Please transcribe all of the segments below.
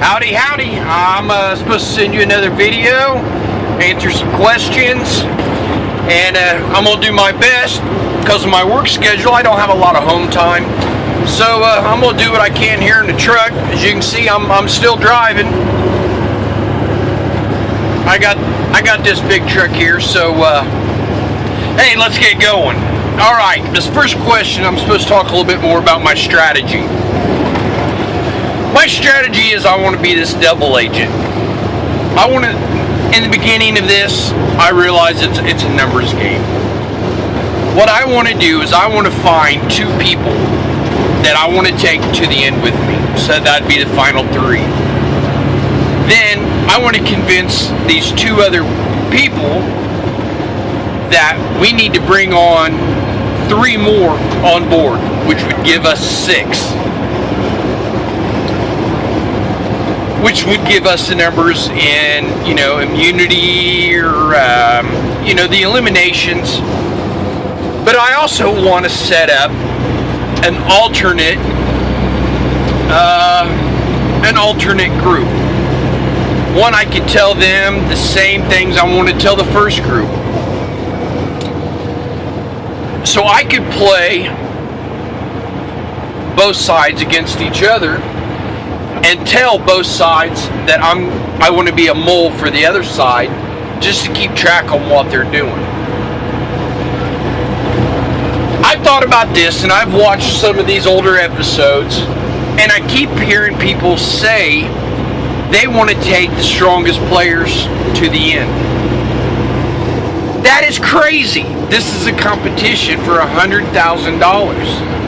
Howdy, howdy. I'm supposed to send you another video, answer some questions, and I'm going to do my best. Because of my work schedule, I don't have a lot of home time. So I'm going to do what I can here in the truck. As you can see, I'm still driving. I got this big truck here, so hey, let's get going. Alright, this first question, I'm supposed to talk a little bit more about my strategy. My strategy is I want to be this double agent. I want to, in the beginning of this, I realize it's a numbers game. What I want to do is I want to find two people that I want to take to the end with me. So that'd be the final three. Then I want to convince these two other people that we need to bring on three more on board, which would give us 6. Which would give us the numbers in, immunity or, the eliminations. But I also want to set up an alternate group. One, I could tell them the same things I want to tell the first group. So I could play both sides against each other and tell both sides that I want to be a mole for the other side, just to keep track on what they're doing. I've thought about this, and I've watched some of these older episodes, and I keep hearing people say they want to take the strongest players to the end. That is crazy. This is a competition for $100,000.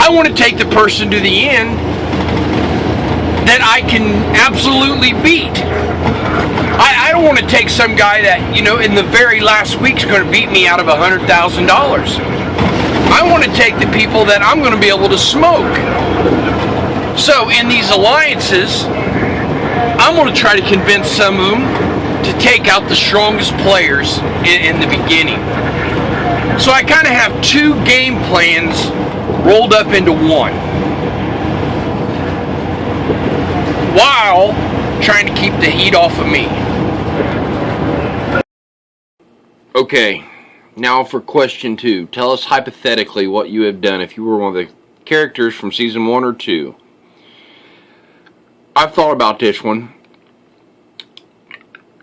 I want to take the person to the end that I can absolutely beat. I don't want to take some guy that, in the very last week's going to beat me out of $100,000. I want to take the people that I'm going to be able to smoke. So in these alliances, I'm going to try to convince some of them to take out the strongest players in the beginning. So I kind of have two game plans rolled up into one, while trying to keep the heat off of me. Okay, now for question 2. Tell us hypothetically what you have done if you were one of the characters from season 1 or 2. I've thought about this one,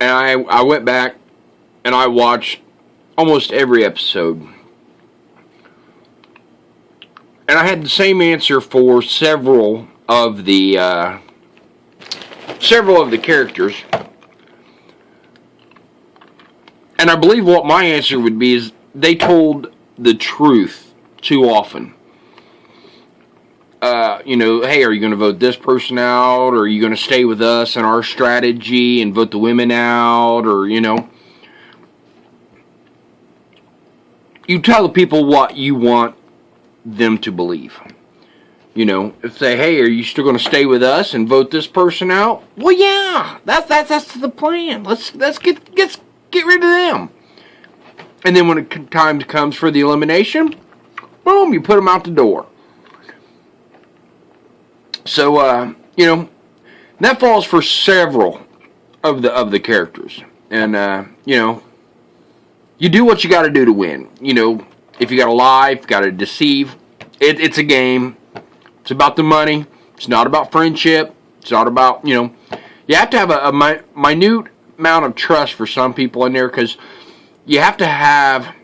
and I went back and I watched almost every episode. And I had the same answer for several of the characters. And I believe what my answer would be is they told the truth too often. Hey, are you going to vote this person out? Or are you going to stay with us and our strategy and vote the women out? Or, you tell the people what you want them to believe. Say, hey, are you still going to stay with us and vote this person out? Well, yeah, that's the plan. Let's get rid of them. And then when time comes for the elimination, boom, you put them out the door. So that falls for several of the characters, and you do what you got to do to win. If you got to lie, if you got to deceive, it's a game. It's about the money. It's not about friendship. It's not about, you have to have a minute amount of trust for some people in there, because you have to have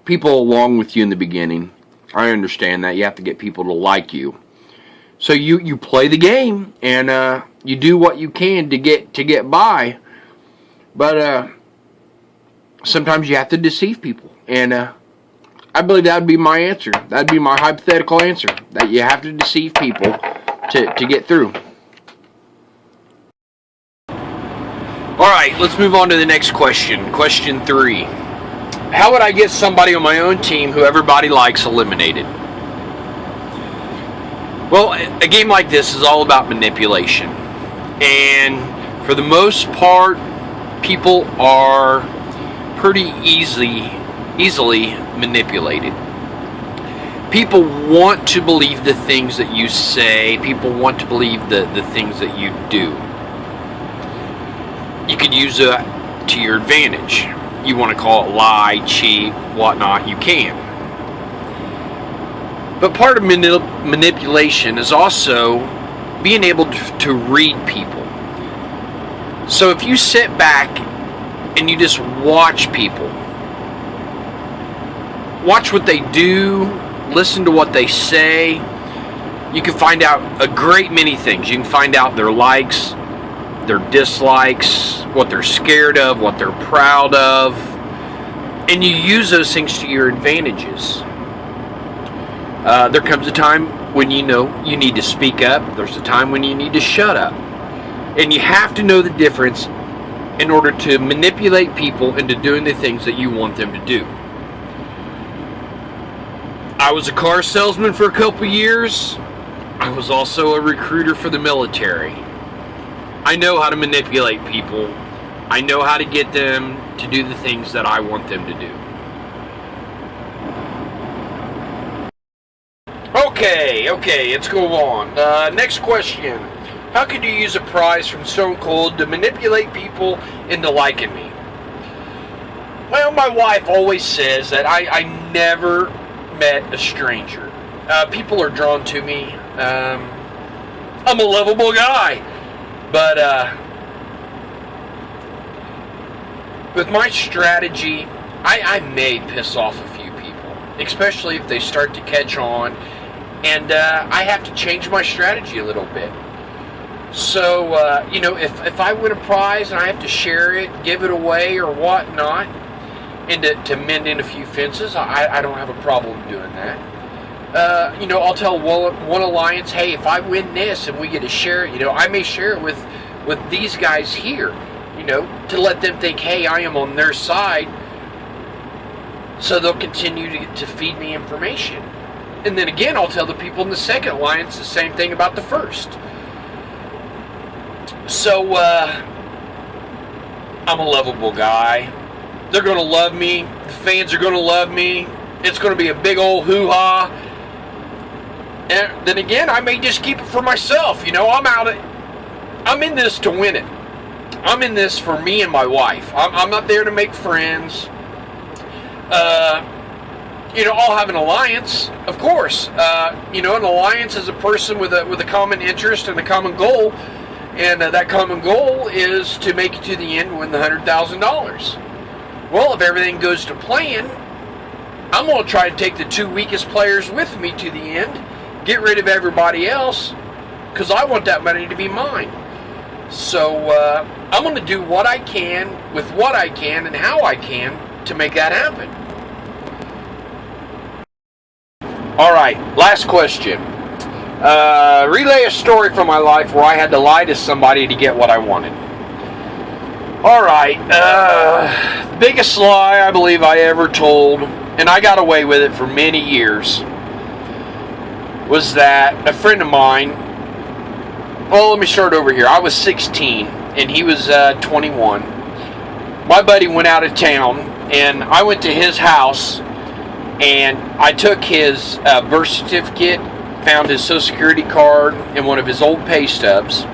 people along with you in the beginning. I understand that. You have to get people to like you. So you play the game, and you do what you can to get by. But sometimes you have to deceive people, and I believe that would be my answer. That would be my hypothetical answer, that you have to deceive people to get through. Alright, let's move on to the next question. Question 3. How would I get somebody on my own team who everybody likes eliminated? Well, a game like this is all about manipulation. And for the most part, people are pretty easily manipulated. People want to believe the things that you say. People want to believe the things that you do. You could use that to your advantage. You want to call it lie, cheat, whatnot, you can. But part of manipulation is also being able to read people. So if you sit back and you just watch people, watch what they do, listen to what they say, you can find out a great many things. You can find out their likes, their dislikes, what they're scared of, what they're proud of, and you use those things to your advantages. There comes a time when you know you need to speak up. There's a time when you need to shut up. And you have to know the difference in order to manipulate people into doing the things that you want them to do. I was a car salesman for a couple years. I was also a recruiter for the military. I know how to manipulate people. I know how to get them to do the things that I want them to do. Okay, let's go on. Next question. How could you use a prize from Stone Cold to manipulate people into liking me? Well, my wife always says that I never met a stranger. People are drawn to me. I'm a lovable guy. But with my strategy, I may piss off a few people, especially if they start to catch on, and I have to change my strategy a little bit. So, if I win a prize and I have to share it, give it away, or whatnot, and to mend in a few fences, I don't have a problem doing that. I'll tell one alliance, hey, if I win this and we get to share it, I may share it with these guys here, to let them think, hey, I am on their side, so they'll continue to feed me information. And then again, I'll tell the people in the second alliance the same thing about the first. So, I'm a lovable guy. They're going to love me. The fans are going to love me. It's going to be a big old hoo-ha. And then again, I may just keep it for myself. I'm in this to win it. I'm in this for me and my wife. I'm not there to make friends. I'll have an alliance, of course. An alliance is a person with a common interest and a common goal. And that common goal is to make it to the end and win the $100,000. Well, if everything goes to plan, I'm going to try to take the two weakest players with me to the end, get rid of everybody else, because I want that money to be mine. So I'm going to do what I can, with what I can, and how I can to make that happen. All right, last question. Relay a story from my life where I had to lie to somebody to get what I wanted. Alright, the biggest lie I believe I ever told, and I got away with it for many years, was that a friend of mine, well, let me start over here. I was 16, and he was 21. My buddy went out of town, and I went to his house, and I took his birth certificate, found his Social Security card and one of his old pay stubs,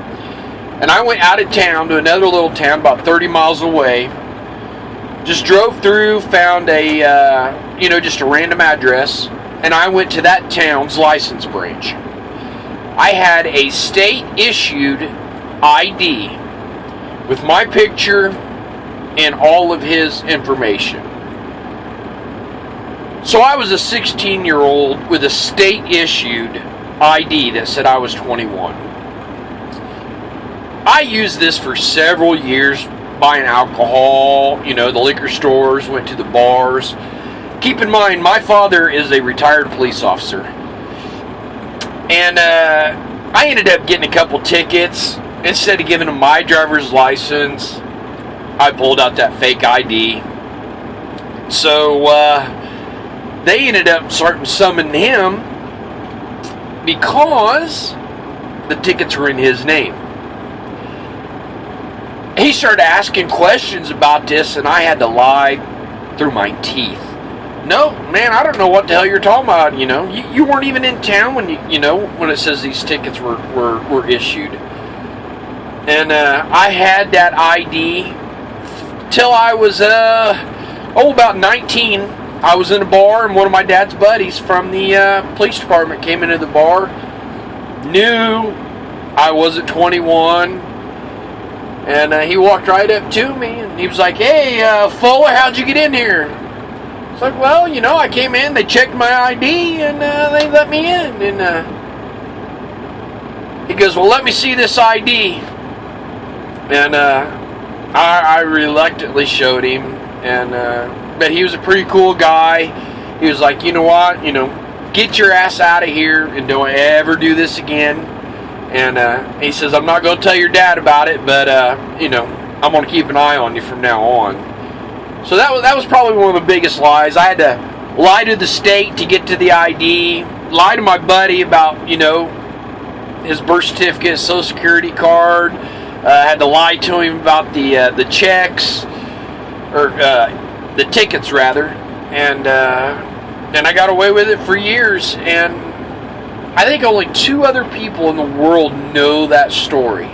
and I went out of town to another little town about 30 miles away, just drove through, found just a random address, and I went to that town's license branch. I had a state-issued ID with my picture and all of his information. So I was a 16-year-old with a state-issued ID that said I was 21. I used this for several years, buying alcohol, the liquor stores, went to the bars. Keep in mind, my father is a retired police officer. And I ended up getting a couple tickets. Instead of giving him my driver's license, I pulled out that fake ID. So, they ended up starting to summon him because the tickets were in his name. He started asking questions about this, and I had to lie through my teeth. No, man, I don't know what the hell you're talking about. You weren't even in town when when it says these tickets were issued. And I had that ID till I was about 19. I was in a bar, and one of my dad's buddies from the police department came into the bar, knew I wasn't 21, and he walked right up to me, and he was like, "Hey, Fuller, how'd you get in here?" It's like, "Well, I came in, they checked my ID, and they let me in." And he goes, "Well, let me see this ID." And I reluctantly showed him, and but he was a pretty cool guy. He was like, "You know what? Get your ass out of here, and don't ever do this again." And he says, "I'm not going to tell your dad about it, but I'm going to keep an eye on you from now on." So that was probably one of the biggest lies. I had to lie to the state to get to the ID, lie to my buddy about his birth certificate, his Social Security card. I had to lie to him about the checks, or the tickets rather, and I got away with it for years. And I think only 2 other people in the world know that story.